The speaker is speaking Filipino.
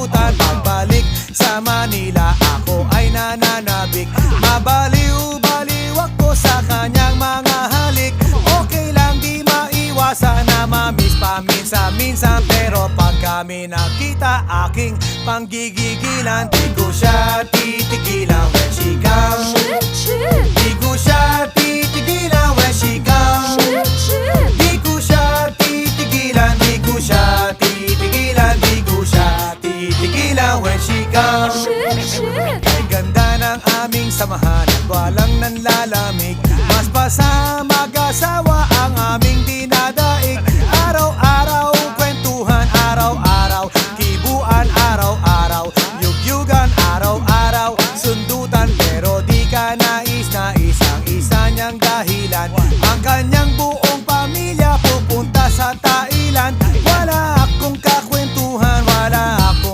nakalimutan. Pagbalik sa Manila, ako ay nananabik. Mabaliw-baliw ako sa kanyang mga halik. Okay lang, di maiwasan na mamiss paminsan-minsan. Pero pag kami nakita, aking panggigigilan. Di ko siya titigilan when she comes. Di ko siya titigilan when she comes. Di ko siya titigilan, di ko siya titigilan, di ko siya titigilan when she comes. Kay ganda ng aming samahan at walang nanlalamig. Mas pa sa mag-asawa